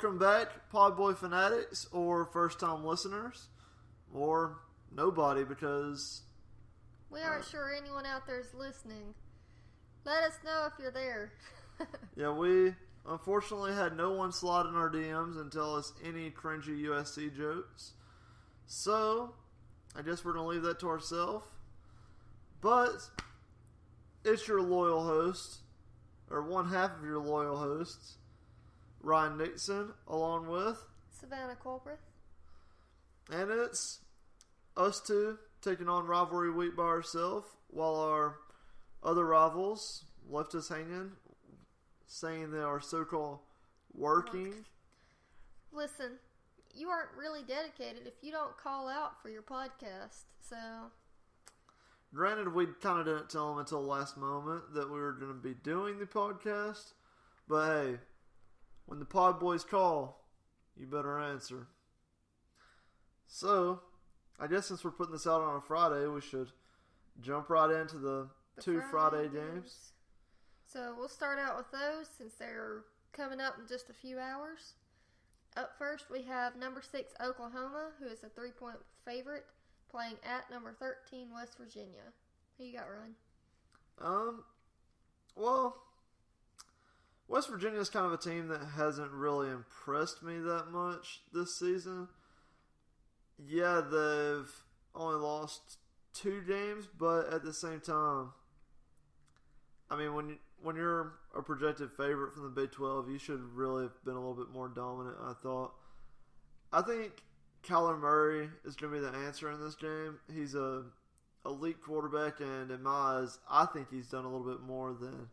welcome back, PodBoi fanatics, or first-time listeners, or nobody, because we aren't sure anyone out there is listening. Let us know if you're there. Yeah, we unfortunately had no one slide in our DMs and tell us any cringy USC jokes. So, I guess we're going to leave that to ourselves. But, it's your loyal host, or one half of your loyal hosts, Ryan Nixon, along with Savannah Culbreth. And it's us two taking on rivalry week by ourselves, while our other rivals left us hanging, saying they are so-called working. Listen, you aren't really dedicated if you don't call out for your podcast, so... Granted, we kind of didn't tell them until the last moment that we were going to be doing the podcast, but hey, when the pod boys call, you better answer. So, I guess since we're putting this out on a Friday, we should jump right into the two Friday games. So, we'll start out with those since they're coming up in just a few hours. Up first, we have number 6 Oklahoma, who is a 3-point favorite, playing at number 13 West Virginia. Who you got, Ryan? Well, West Virginia is kind of a team that hasn't really impressed me that much this season. Yeah, they've only lost 2 games, but at the same time, I mean, when you're a projected favorite from the Big 12, you should really have been a little bit more dominant, I thought. I think Kyler Murray is going to be the answer in this game. He's a elite quarterback, and in my eyes, I think he's done a little bit more than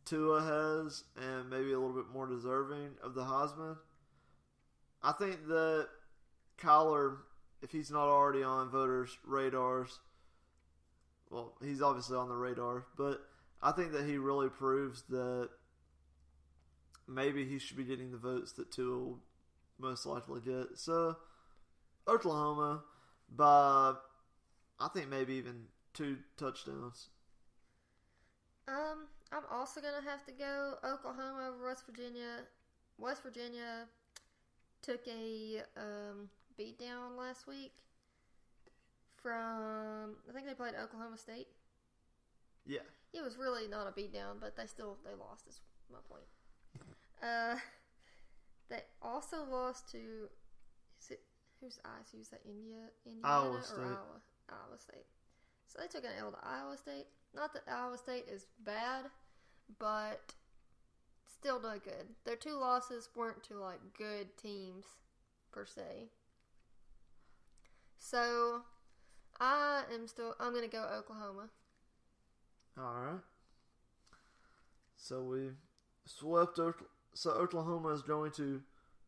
Tua has, and maybe a little bit more deserving of the Heisman. I think that Kyler, if he's not already on voters' radars, well, he's obviously on the radar, but I think that he really proves that maybe he should be getting the votes that Tua will most likely get. So, Oklahoma by, I think, maybe even 2 touchdowns. I'm also going to have to go Oklahoma over West Virginia. West Virginia took a beatdown last week from, I think they played Oklahoma State. Yeah. It was really not a beatdown, but they lost, is my point. They also lost to, who's ISU? Is that Indiana Iowa State. or Iowa State. So they took an L to Iowa State. Not that Iowa State is bad, but still not good. Their 2 losses weren't to like good teams per se. So I'm going to go Oklahoma. All right. So we swept. So Oklahoma is going to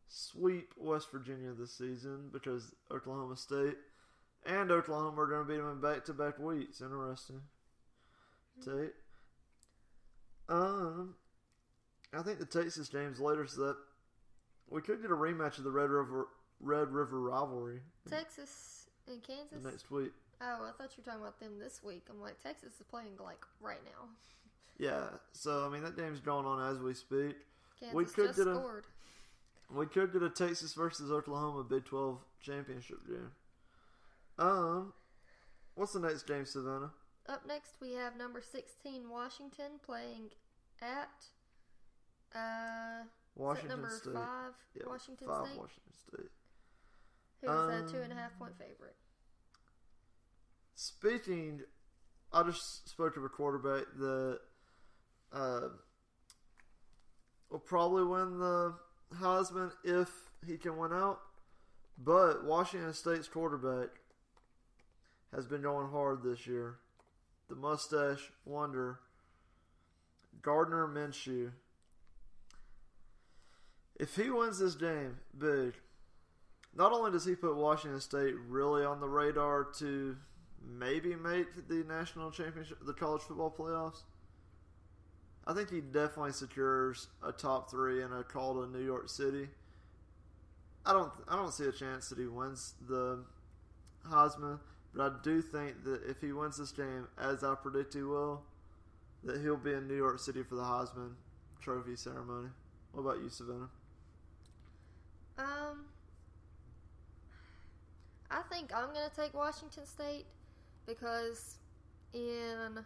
sweep West Virginia this season because Oklahoma State and Oklahoma are going to beat them in back-to-back weeks. Interesting. Tate. I think the Texas game's later, so that we could get a rematch of the Red River rivalry. Texas and Kansas next week. Oh, I thought you were talking about them this week. I'm like, Texas is playing like right now. Yeah, so I mean that game's going on as we speak. Kansas just scored. We could get a Texas versus Oklahoma Big 12 championship game. What's the next game, Savannah? Up next, we have number 16 Washington playing at Washington number State. 5 Yeah, Washington 5 State. Washington State. Who's a 2.5-point favorite. Speaking, I just spoke of a quarterback that will probably win the Heisman if he can win out. But Washington State's quarterback has been going hard this year. The mustache wonder, Gardner Minshew. If he wins this game big, not only does he put Washington State really on the radar to maybe make the national championship, the college football playoffs, I think he definitely secures a top 3 and a call to New York City. I don't see a chance that he wins the Heisman, but I do think that if he wins this game, as I predict he will, that he'll be in New York City for the Heisman Trophy ceremony. What about you, Savannah? Um, I think I'm going to take Washington State because in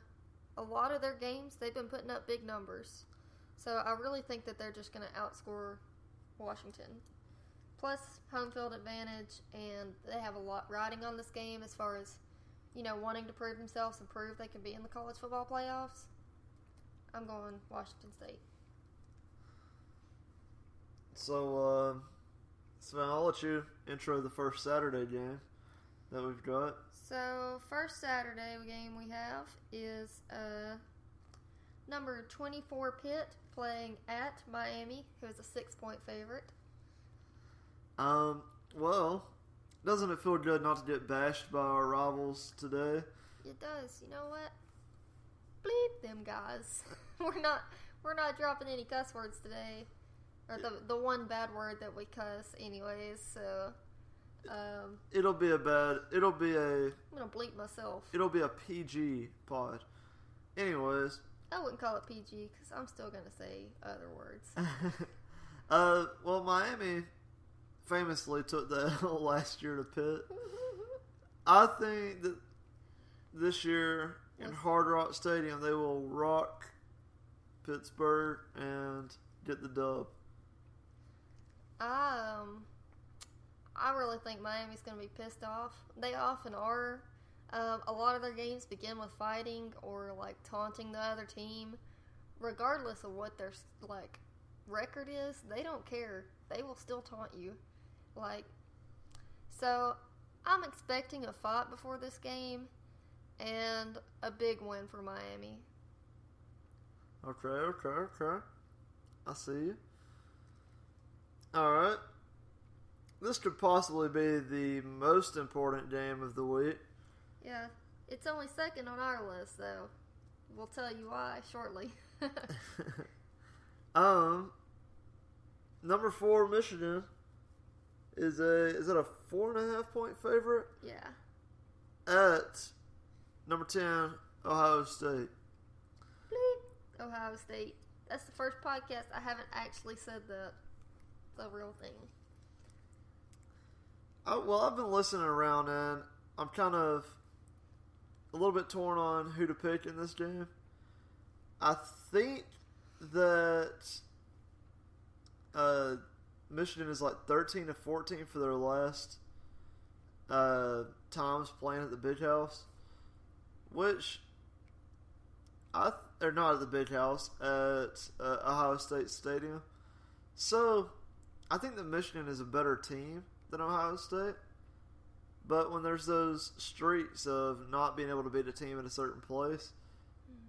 a lot of their games, they've been putting up big numbers. So I really think that they're just going to outscore Washington. Plus, home field advantage, and they have a lot riding on this game as far as, wanting to prove themselves and prove they can be in the college football playoffs. I'm going Washington State. So, Sven, I'll let you intro the first Saturday game that we've got. So, first Saturday game we have is number 24 Pitt playing at Miami, who is a 6-point favorite. Well, doesn't it feel good not to get bashed by our rivals today? It does. You know what? Bleep them guys. We're not dropping any cuss words today, or the one bad word that we cuss, anyways. So, it'll be a. I'm gonna bleep myself. It'll be a PG pod. Anyways, I wouldn't call it PG because I'm still gonna say other words. Well, Miami famously took the L last year to Pitt. I think that this year in Hard Rock Stadium they will rock Pittsburgh and get the dub. I really think Miami's going to be pissed off. They often are. A lot of their games begin with fighting or like taunting the other team, regardless of what their record is. They don't care. They will still taunt you. So I'm expecting a fight before this game and a big win for Miami. Okay. I see you. Alright. This could possibly be the most important game of the week. Yeah. It's only second on our list, though. We'll tell you why shortly. Number 4 Michigan is it a 4.5 point favorite? Yeah. At number 10 Ohio State. Bleep. Ohio State. That's the first podcast I haven't actually said that. It's a real thing. I've been listening around and I'm kind of a little bit torn on who to pick in this game. I think that Michigan is 13-14 for their last times playing at the Big House, which they're not at the Big House at Ohio State Stadium. So I think that Michigan is a better team than Ohio State. But when there's those streaks of not being able to beat a team in a certain place,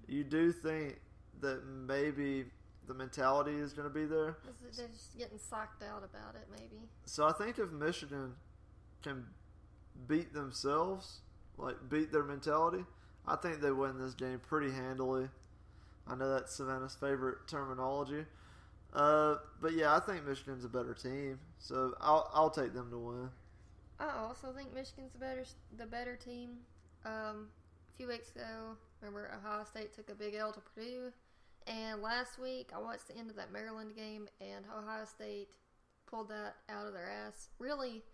you do think that maybe the mentality is going to be there. They're just getting psyched out about it, maybe. So I think if Michigan can beat themselves, beat their mentality, I think they win this game pretty handily. I know that's Savannah's favorite terminology. But yeah, I think Michigan's a better team, so I'll take them to win. I also think Michigan's the better team. A few weeks ago, remember Ohio State took a big L to Purdue, and last week I watched the end of that Maryland game, and Ohio State pulled that out of their ass. Really,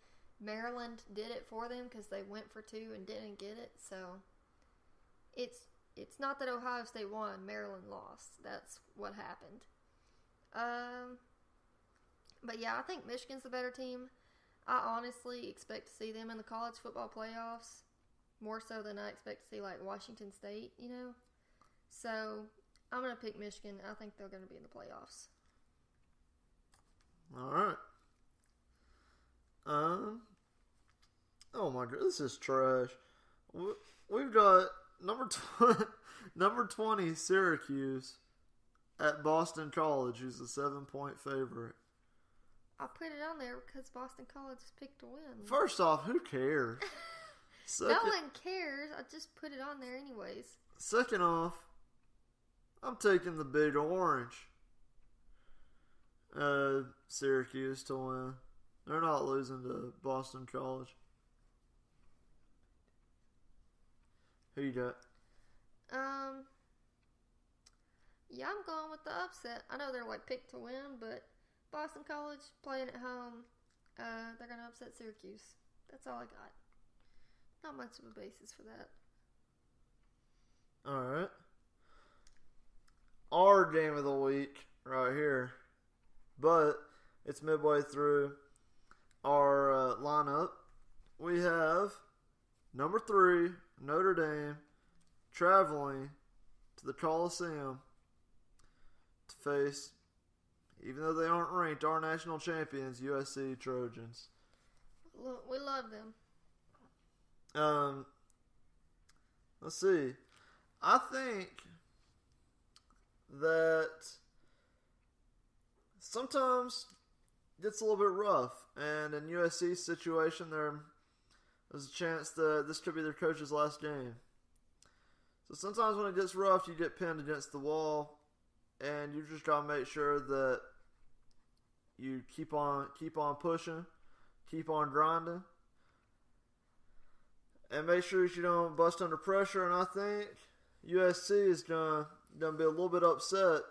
Maryland did it for them because they went for 2 and didn't get it. So it's not that Ohio State won, Maryland lost. That's what happened. But yeah, I think Michigan's the better team. I honestly expect to see them in the college football playoffs more so than I expect to see Washington State, So I'm going to pick Michigan. I think they're going to be in the playoffs. All right. Oh my god, this is trash. We've got number 20 Syracuse at Boston College, who's a 7-point favorite. I put it on there because Boston College is picked to win. First off, who cares? No one cares. I just put it on there anyways. Second off, I'm taking the Big Orange. Syracuse to win. They're not losing to Boston College. Who you got? Yeah, I'm going with the upset. I know they're picked to win, but Boston College playing at home, They're going to upset Syracuse. That's all I got. Not much of a basis for that. All right. Our game of the week right here. But it's midway through our lineup. We have number 3, Notre Dame, traveling to the Coliseum to face, even though they aren't ranked, our national champions, USC Trojans. We love them. Let's see. I think that sometimes it gets a little bit rough, and in USC's situation, there's a chance that this could be their coach's last game. So sometimes when it gets rough, you get pinned against the wall, and you just gotta make sure that you keep on pushing, keep on grinding, and make sure you don't bust under pressure. And I think USC is gonna be a little bit upset,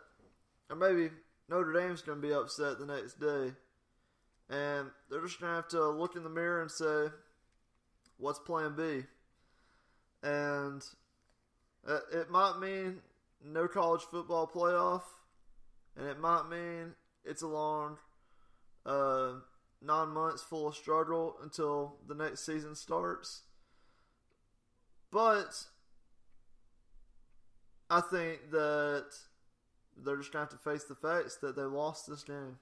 or maybe Notre Dame's gonna be upset the next day, and they're just gonna have to look in the mirror and say, "What's Plan B?" And it might mean no college football playoff, and it might mean it's a long 9 months full of struggle until the next season starts. But I think that they're just going to have to face the facts that they lost this game.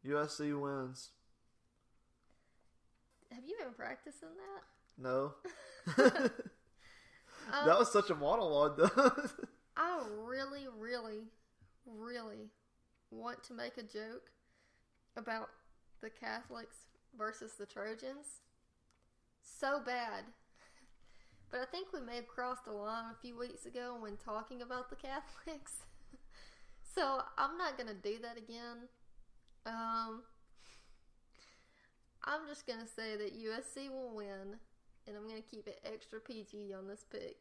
USC wins. Have you been practicing that? No. That was such a monologue, though. I really, really, really want to make a joke about the Catholics versus the Trojans. So bad. But I think we may have crossed a line a few weeks ago when talking about the Catholics. So I'm not going to do that again. I'm just going to say that USC will win, and I'm going to keep it extra PG on this pick.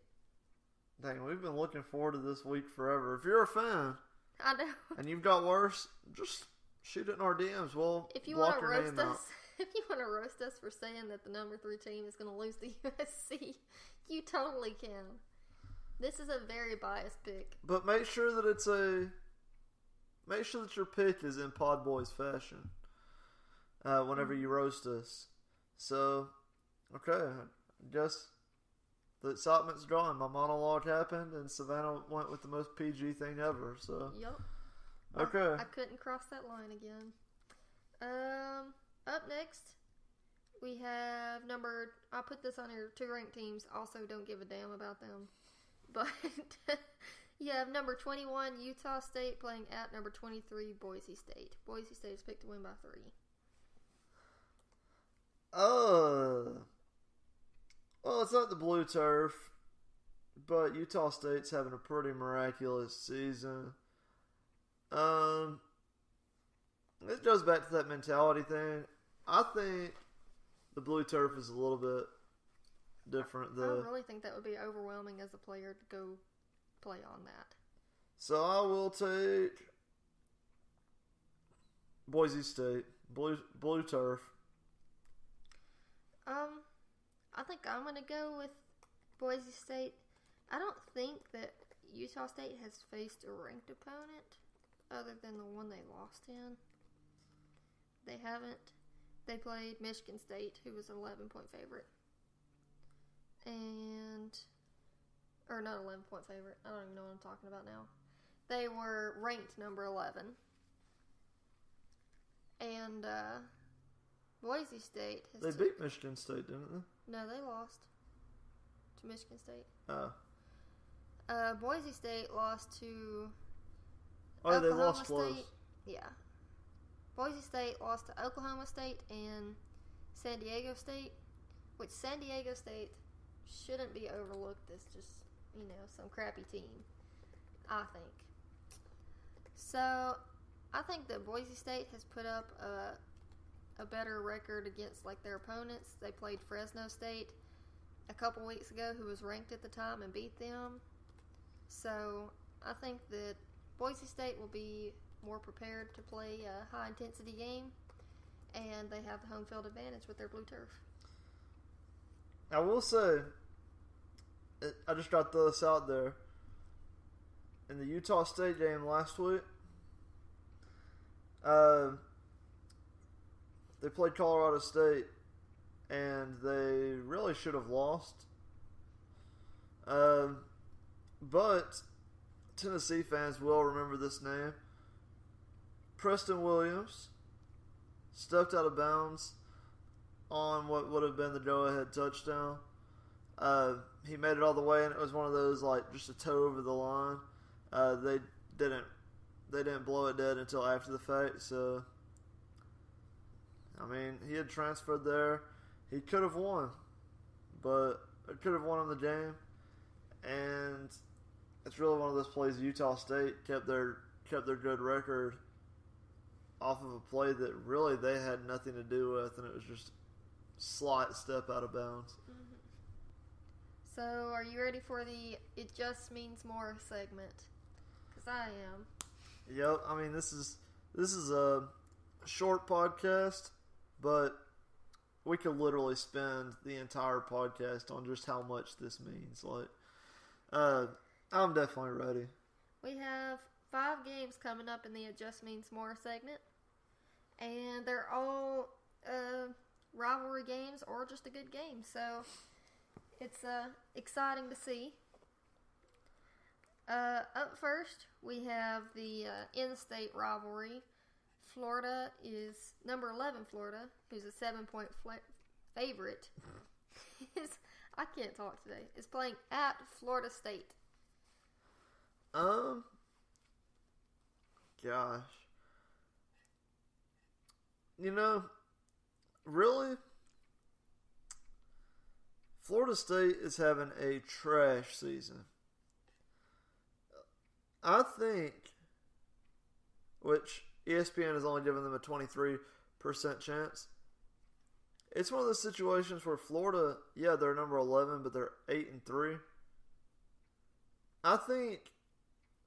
Dang, we've been looking forward to this week forever. If you're a fan, I know, and you've got worse, just shoot it in our DMs. We'll if you block want to your roast name us, out. if you want to roast us for saying that the number 3 team is going to lose to USC, you totally can. This is a very biased pick. But make sure that your pick is in PodBoi's fashion whenever you roast us. So, okay, I guess the excitement's gone. My monologue happened, and Savannah went with the most PG thing ever. So, Yep. okay. I couldn't cross that line again. Up next, we have I put this on here, 2 ranked teams. Also, don't give a damn about them. But you have number 21, Utah State, playing at number 23, Boise State. Boise State is picked to win by 3. Well, it's not the blue turf, but Utah State's having a pretty miraculous season. It goes back to that mentality thing. I think the blue turf is a little bit different. I really think that would be overwhelming as a player to go play on that. So I will take Boise State, blue turf. I think I'm going to go with Boise State. I don't think that Utah State has faced a ranked opponent other than the one they lost in. They haven't. They played Michigan State, who was an 11-point favorite. Or not 11-point favorite. I don't even know what I'm talking about now. They were ranked number 11. And Boise State has... They beat Michigan State, didn't they? No, they lost to Michigan State. Oh. Boise State lost to Oh, they Oklahoma lost close. State. Yeah. Boise State lost to Oklahoma State and San Diego State, which San Diego State shouldn't be overlooked as just, some crappy team, I think. So, I think that Boise State has put up a better record against their opponents. They played Fresno State a couple weeks ago, who was ranked at the time, and beat them. So I think that Boise State will be more prepared to play a high intensity game, and they have the home field advantage with their blue turf. I will say, I just got to throw this out there. In the Utah State game last week, they played Colorado State, and they really should have lost. But Tennessee fans will remember this name. Preston Williams stepped out of bounds on what would have been the go-ahead touchdown. He made it all the way, and it was one of those, like, just a toe over the line. They didn't blow it dead until after the fact. So, I mean, he had transferred there. He could have won, but it could have won him the game. And it's really one of those plays. Utah State kept their good record off of a play that really they had nothing to do with, and it was just a slight step out of bounds. Mm-hmm. So, are you ready for the "It Just Means More" segment? Because I am. Yep. I mean, this is a short podcast, but we could literally spend the entire podcast on just how much this means. Like, I'm definitely ready. We have 5 games coming up in the "It Just Means More" segment, and they're all rivalry games or just a good game. So it's exciting to see. Up first, we have the in-state rivalry. Florida is number 11. Florida, who's a 7-point favorite, I can't talk today, is playing at Florida State. Gosh. You know, really, Florida State is having a trash season. I think, which ESPN has only given them a 23% chance. It's one of those situations where Florida, yeah, they're number 11, but they're 8-3. I think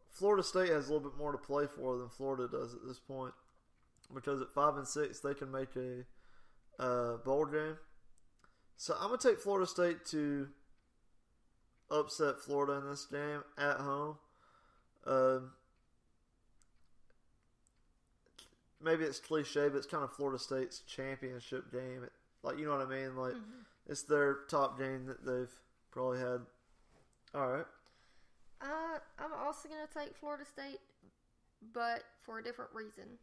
Florida State has a little bit more to play for than Florida does at this point, because at 5-6 they can make a bowl game. So I'm gonna take Florida State to upset Florida in this game at home. Maybe it's cliche, but it's kind of Florida State's championship game. Like, you know what I mean? Like, It's their top game that they've probably had. All right. I'm also going to take Florida State, but for a different reason.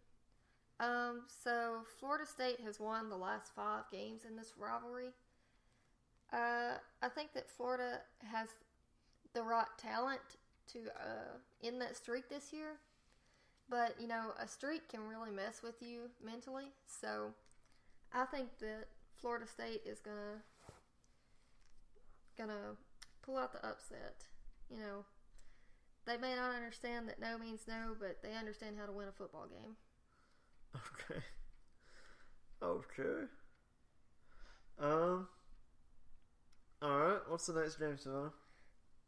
So Florida State has won the last 5 games in this rivalry. I think that Florida has the right talent to end that streak this year. But, you know, a streak can really mess with you mentally. So I think that Florida State is gonna pull out the upset. You know, they may not understand that no means no, but they understand how to win a football game. Okay. Alright, what's the next game, Savannah?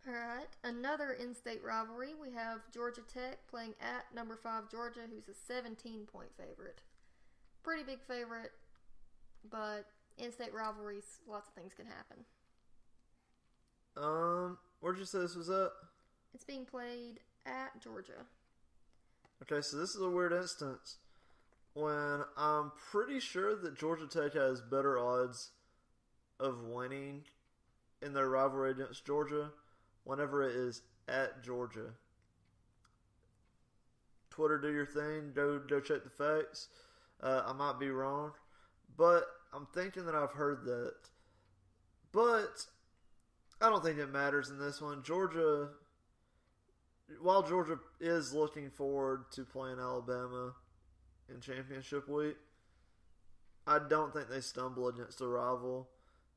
Alright, another in-state rivalry. We have Georgia Tech playing at number 5 Georgia, who's a 17-point favorite. Pretty big favorite, but in-state rivalries, lots of things can happen. Where'd you say this was at? It's being played at Georgia. Okay, so this is a weird instance when I'm pretty sure that Georgia Tech has better odds of winning in their rivalry against Georgia whenever it is at Georgia. Twitter, do your thing. Go check the facts. I might be wrong, but I'm thinking that I've heard that. But I don't think it matters in this one. Georgia, while Georgia is looking forward to playing Alabama in championship week, I don't think they stumble against a rival,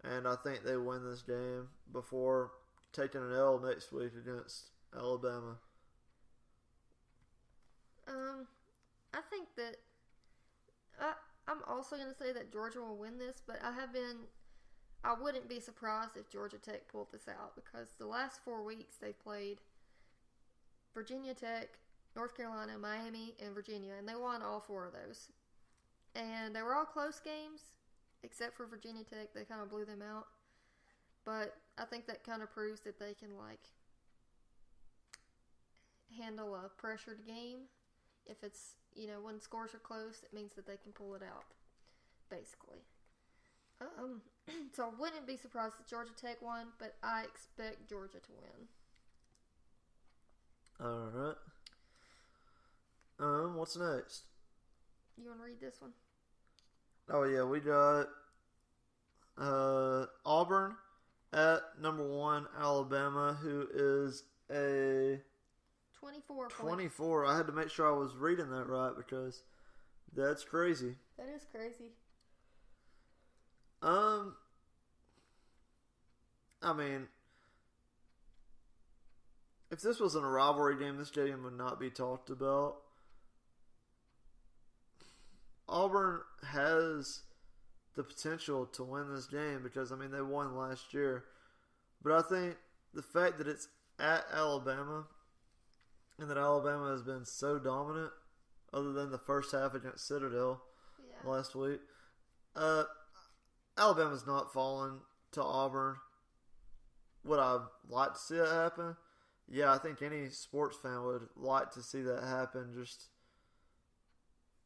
and I think they win this game before taking an L next week against Alabama. I think that I'm also going to say that Georgia will win this, but I wouldn't be surprised if Georgia Tech pulled this out, because the last 4 weeks they've played Virginia Tech, North Carolina, Miami, and Virginia, and they won all 4 of those. And they were all close games, except for Virginia Tech. They kind of blew them out. But I think that kind of proves that they can, handle a pressured game. If it's, when scores are close, it means that they can pull it out, basically. So I wouldn't be surprised if Georgia Tech won, but I expect Georgia to win. Alright. What's next? You want to read this one? Oh, yeah, we got Auburn at number 1, Alabama, who is a 24. 24. I had to make sure I was reading that right because that's crazy. That is crazy. I mean, if this wasn't a rivalry game, this stadium would not be talked about. Auburn has the potential to win this game because, they won last year. But I think the fact that it's at Alabama and that Alabama has been so dominant, other than the first half against Citadel last week, Alabama's not fallen to Auburn. Would I like to see that happen? Yeah, I think any sports fan would like to see that happen.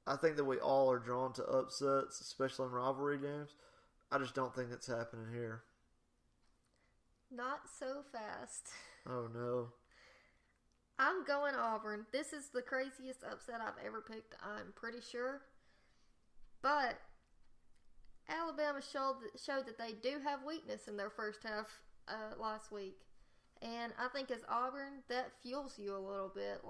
I think that we all are drawn to upsets, especially in rivalry games. I just don't think it's happening here. Not so fast. Oh, no. I'm going Auburn. This is the craziest upset I've ever picked, I'm pretty sure. But Alabama showed that they do have weakness in their first half last week. And I think as Auburn, that fuels you a little bit.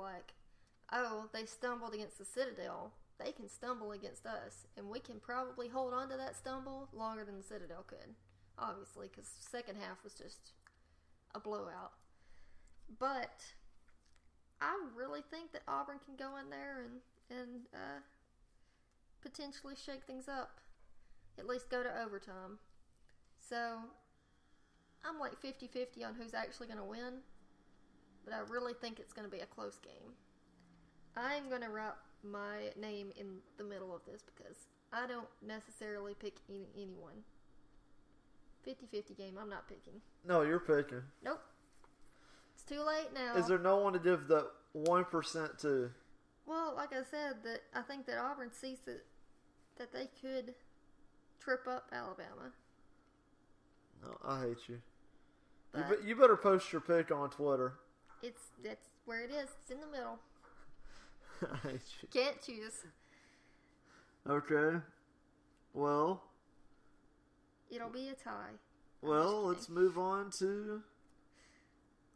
They stumbled against the Citadel. They can stumble against us. And we can probably hold on to that stumble longer than the Citadel could. Obviously, because the second half was just a blowout. But I really think that Auburn can go in there and potentially shake things up. At least go to overtime. So I'm 50-50 on who's actually going to win. But I really think it's going to be a close game. I'm going to write my name in the middle of this because I don't necessarily pick anyone. 50-50 game, I'm not picking. No, you're picking. Nope. It's too late now. Is there no one to give the 1% to? Well, like I said, I think that Auburn sees that they could trip up Alabama. No, I hate you. But You better post your pick on Twitter. That's where it is. It's in the middle. I hate you. Can't choose. Okay. Well. It'll be a tie. Well, let's move on to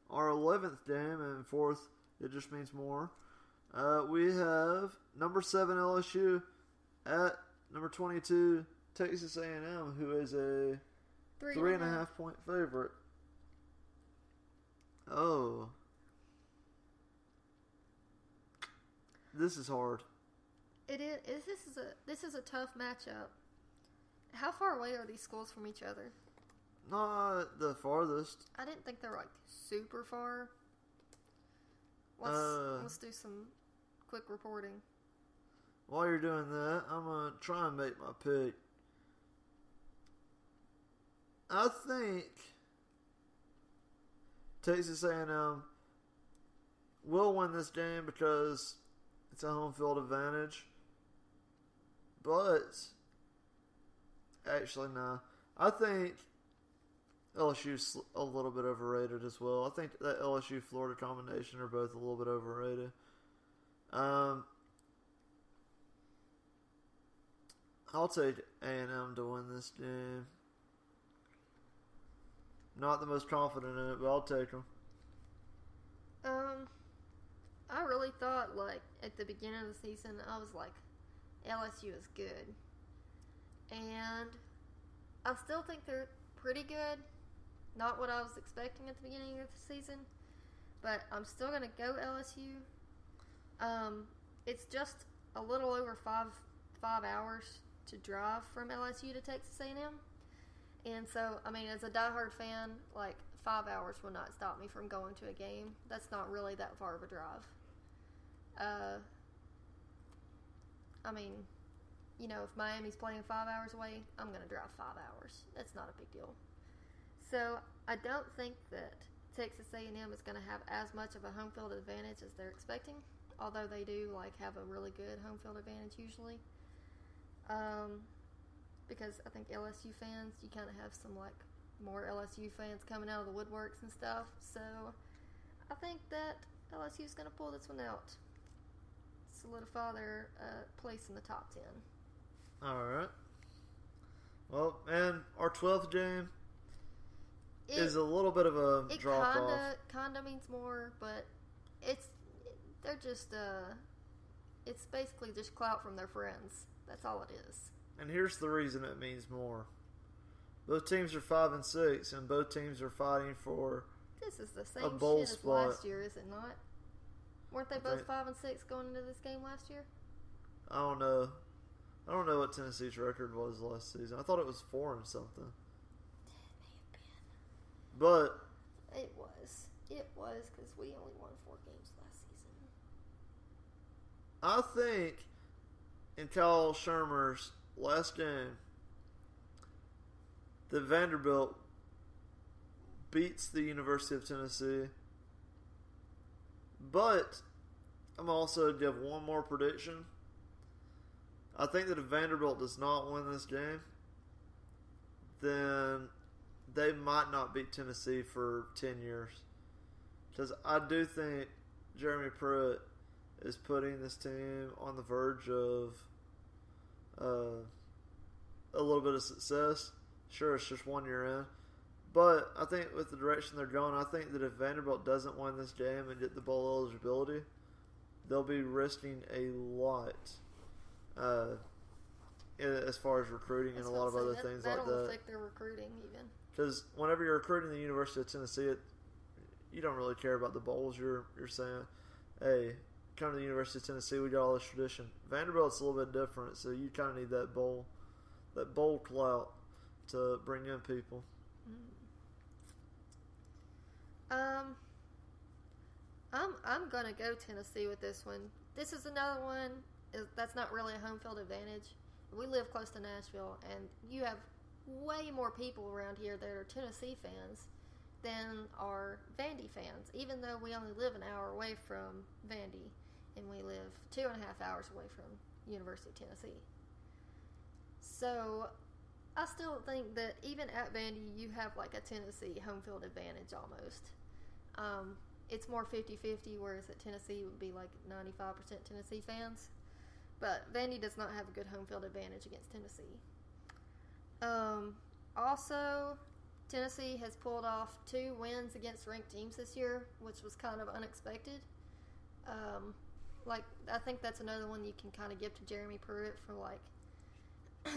our 11th game, and fourth, it just means more. We have number 7 LSU at number 22 Texas A&M, who is a 3.5 point favorite. Oh. This is hard. It is. This is a tough matchup. How far away are these schools from each other? Not the farthest. I didn't think they were super far. Let's do some quick reporting. While you're doing that, I'm gonna try and make my pick. I think Texas A&M will win this game because it's a home field advantage. But actually, no. I think LSU's a little bit overrated as well. I think that LSU-Florida combination are both a little bit overrated. I'll take A&M to win this game. Not the most confident in it, but I'll take them. I really thought, at the beginning of the season, I was like, LSU is good. And I still think they're pretty good. Not what I was expecting at the beginning of the season. But I'm still going to go LSU. It's just a little over five hours to drive from LSU to Texas A&M. And so, as a diehard fan, 5 hours will not stop me from going to a game. That's not really that far of a drive. if Miami's playing 5 hours away, I'm going to drive 5 hours. That's not a big deal. So I don't think that Texas A&M is going to have as much of a home field advantage as they're expecting, although they do have a really good home field advantage usually. Because I think LSU fans, you kind of have some more LSU fans coming out of the woodworks and stuff. So I think that LSU is going to pull this one out, solidify their place in the top 10. All right. Well, and our 12th game is a little bit of a drop off. It kinda means more, but they're just it's basically just clout from their friends. That's all it is. And here's the reason it means more. Both teams are 5-6, and both teams are fighting for this is the same a bowl shit spot. as last year, is it not? Weren't they both 5-6 going into this game last year? I don't know. I don't know what Tennessee's record was last season. I thought it was 4 and something. It may have been. But it was. It was because we only won 4 games last season. I think in Kyle Shermer's last game, that Vanderbilt beats the University of Tennessee. But I'm also give one more prediction. I think that if Vanderbilt does not win this game, then they might not beat Tennessee for 10 years. Because I do think Jeremy Pruitt is putting this team on the verge of a little bit of success. Sure, it's just 1 year in. But I think with the direction they're going, I think that if Vanderbilt doesn't win this game and get the bowl eligibility, they'll be risking a lot as far as recruiting and a lot of other things like that. That'll affect their recruiting even. Because whenever you're recruiting the University of Tennessee, you don't really care about the bowls. You're saying, hey, come to the University of Tennessee, we got all this tradition. Vanderbilt's a little bit different, so you kind of need that bowl clout to bring in people. I'm gonna go Tennessee with this one. This is another one that's not really a home field advantage. We live close to Nashville, and you have way more people around here that are Tennessee fans than are Vandy fans. Even though we only live an hour away from Vandy, and we live 2.5 hours away from University of Tennessee. So I still think that even at Vandy, you have a Tennessee home field advantage almost. It's more 50-50, whereas at Tennessee it would be 95% Tennessee fans. But Vandy does not have a good home field advantage against Tennessee. Also, Tennessee has pulled off 2 wins against ranked teams this year, which was kind of unexpected. I think that's another one you can kind of give to Jeremy Pruitt for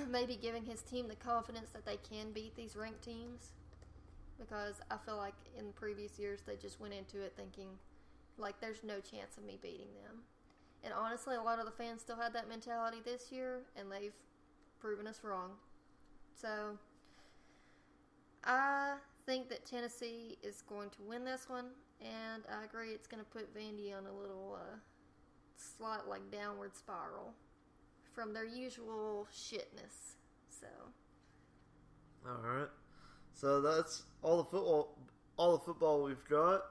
maybe giving his team the confidence that they can beat these ranked teams, because I feel like in previous years they just went into it thinking there's no chance of me beating them. And honestly, a lot of the fans still had that mentality this year, and they've proven us wrong. So I think that Tennessee is going to win this one, and I agree it's going to put Vandy on a little slight downward spiral from their usual shitness. So all right, so that's all the football we've got,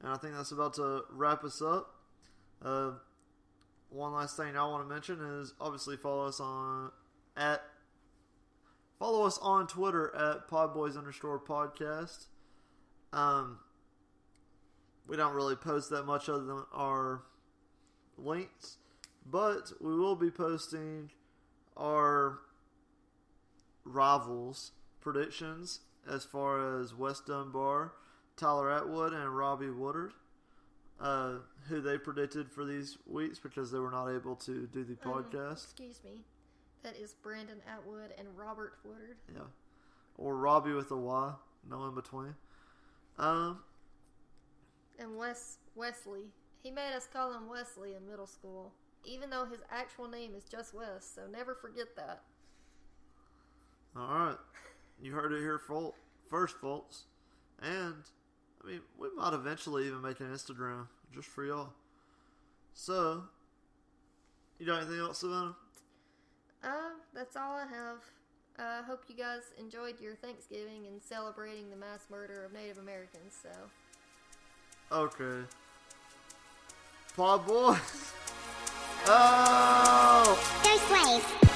and I think that's about to wrap us up. One last thing I want to mention is obviously follow us on Twitter at PodBois_podcast. We don't really post that much other than our links, but we will be posting our rivals predictions as far as Wes Dunbar, Tyler Atwood, and Robbie Woodard, who they predicted for these weeks because they were not able to do the podcast. Excuse me. That is Brandon Atwood and Robert Woodard. Yeah. Or Robbie with a Y. No in between. And Wesley. He made us call him Wesley in middle school, even though his actual name is just Wes, so never forget that. Alright. You heard it here first, folks. And, we might eventually even make an Instagram just for y'all. So, you got anything else, Savannah? That's all I have. Hope you guys enjoyed your Thanksgiving and celebrating the mass murder of Native Americans. So. Okay. PodBoi. Oh. Go Slaves.